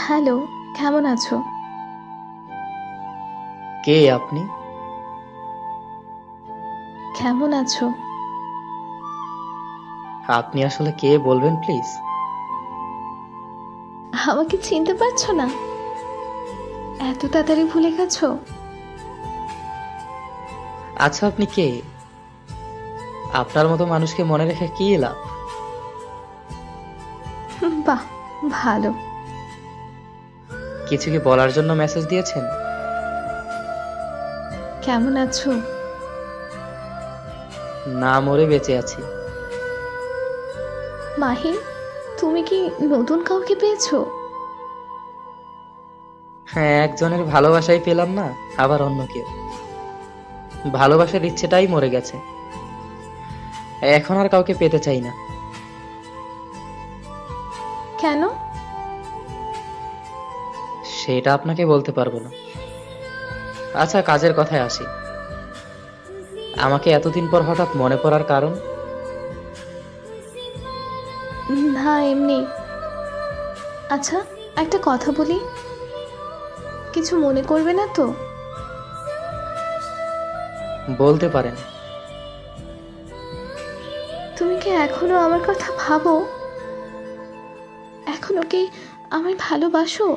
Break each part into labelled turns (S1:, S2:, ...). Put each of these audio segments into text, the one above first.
S1: Hello, কেমন আছো?
S2: কে আপনি?
S1: কেমন আছো?
S2: আপনি আসলে কে বলবেন প্লিজ?
S1: আমাকে চিনতে পারছো না? এত তাড়াতাড়ি ভুলে গেছো?
S2: আচ্ছা, আপনি কে? আপনার মতো মানুষকে মনে রেখে কি লাভ?
S1: বাহ, ভালো।
S2: কিছু কি বলার জন্য মেসেজ দিয়েছেন?
S1: কেমন আছো?
S2: না মরে বেঁচে আছি।
S1: মাহি, তুমি কি নতুন কাউকে পেয়েছো?
S2: হ্যাঁ, একজনের ভালোবাসাই পেলাম না, আবার অন্য কেউ। ভালোবাসার ইচ্ছেটাই মরে গেছে। এখন আর কাউকে পেতে চাই না।
S1: কেন?
S2: সেটা আপনাকে বলতে পারবো না। আচ্ছা, কাজের কথায় আসি। আমাকে এতদিন পর হঠাৎ মনে পড়ার কারণ?
S1: না, এমনি। আচ্ছা, একটা কথা বলি, কিছু মনে করবে না তো?
S2: বলতে পারেন।
S1: তুমি কি এখনো আমার কথা ভাবো? এখনো কি আমায় ভালোবাসো?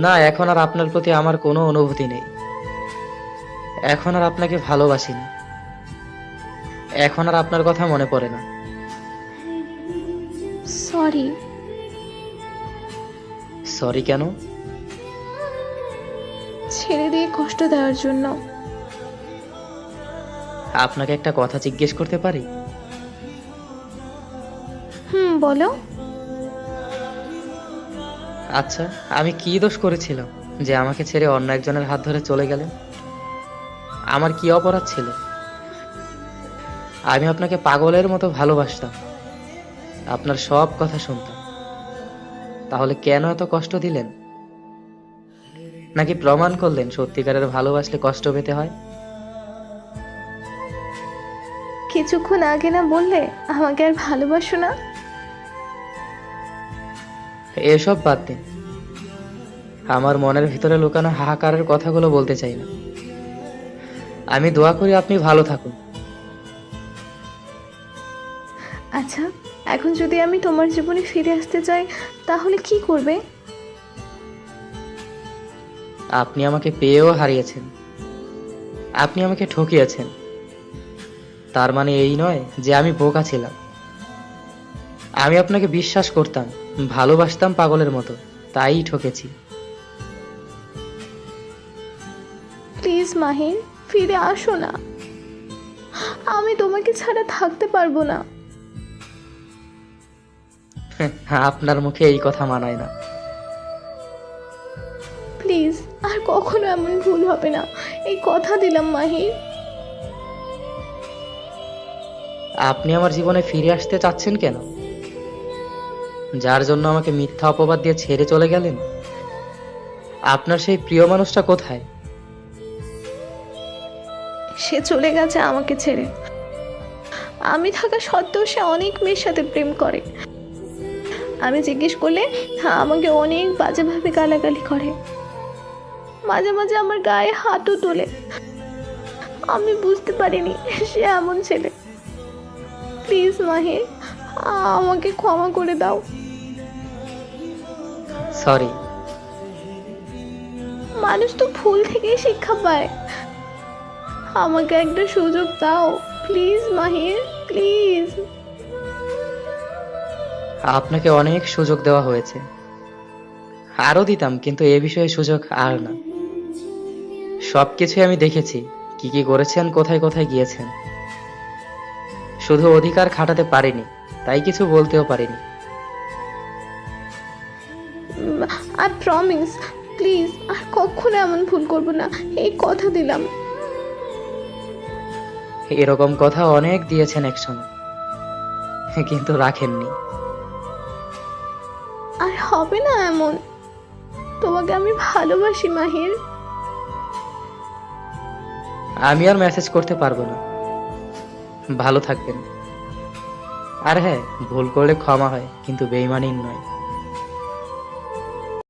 S2: না, এখন আর আপনার প্রতি আমার কোনো অনুভূতি নেই। এখন আর আপনাকে ভালোবাসি না। এখন আর আপনার কথা মনে পড়ে না।
S1: সরি।
S2: সরি কেন?
S1: ছেড়ে দিয়ে কষ্ট দেওয়ার জন্য।
S2: আপনাকে একটা কথা জিজ্ঞেস করতে পারি?
S1: বলো।
S2: আচ্ছা, আমি কি দোষ করেছিলাম যে আমাকে ছেড়ে অন্য একজনের হাত ধরে চলে গেলেন? আমার কি অপরাধ ছিল? আমি আপনাকে পাগলের মতো ভালোবাসতাম, আপনার সব কথা শুনতাম। তাহলে কেন এত কষ্ট দিলেন? নাকি প্রমাণ করলেন সত্যিকারের ভালোবাসলে কষ্ট পেতে হয়?
S1: কিছুক্ষণ আগে না বললে আমাকে আর ভালোবাসো না?
S2: এসব বাদ দিন। আমার মনের ভিতরে লুকানো হাহাকারের কথাগুলো বলতে চাই না। আমি দোয়া করি আপনি ভালো থাকুন।
S1: আচ্ছা, এখন যদি আমি তোমার জীবনে ফিরে আসতে চাই, তাহলে কি করবে?
S2: আপনি আমাকে পেয়েও হারিয়েছেন, আপনি আমাকে ঠকিয়েছেন। তার মানে এই নয় যে আমি বোকা ছিলাম। আমি আপনাকে বিশ্বাস করতাম, ভালোবাসতাম পাগলের মতো, তাই ঠকেছি।
S1: প্লিজ মাহিন, ফিরে আসো না। আমি তোমাকে ছাড়া থাকতে পারবো না।
S2: আপনার মুখে এই কথা মানায় না।
S1: প্লিজ, আর কখনো এমন ভুল হবে না, এই কথা দিলাম মাহিন।
S2: আপনি আমার জীবনে ফিরে আসতে চাচ্ছেন কেন? যার জন্য আমাকে মিথ্যা অপবাদ দিয়ে ছেড়ে চলে গেলেন? আপনার সেই প্রিয় মানুষটা কোথায়?
S1: সে চলে গেছে আমাকে ছেড়ে। আমি থাকা সত্ত্বেও সে অনেক মেয়ের সাথে প্রেম করে। আমি জিজ্ঞেস করলে আমাকে অনেক বাজেভাবে গালাগালি করে। মাঝে মাঝে আমার গায়ে হাতও তোলে। আমি বুঝতে পারিনি সে এমন ছেলে। প্লিজ মাহির, আমাকে ক্ষমা করে দাও।
S2: সরি।
S1: মানুষ তো ভুল থেকেই শিক্ষা পায়। আমাকে একটা সুযোগ দাও প্লিজ মাহির, প্লিজ।
S2: আপনাকে অনেক সুযোগ দেওয়া হয়েছে, আরো দিতাম, কিন্তু এ বিষয়ে সুযোগ আর না। সবকিছু আমি দেখেছি, কি কি করেছেন, কোথায় কোথায় গিয়েছেন। শুধু অধিকার খাটাতে পারিনি, তাই কিছু বলতেও পারিনি।
S1: আই প্রমিস, প্লিজ আর কখনো এমন ভুল করবো না, এই কথা দিলাম।
S2: এরকম কথা অনেক দিয়েছেন একসময়, কিন্তু রাখেননি।
S1: আর হবে না এমন। তোমাকে আমি ভালোবাসি মাহির।
S2: আমি আর মেসেজ করতে পারবো না। ভালো থাকবেন। আর হ্যাঁ, ভুল করলে ক্ষমা হয়, কিন্তু বেইমানি নয়।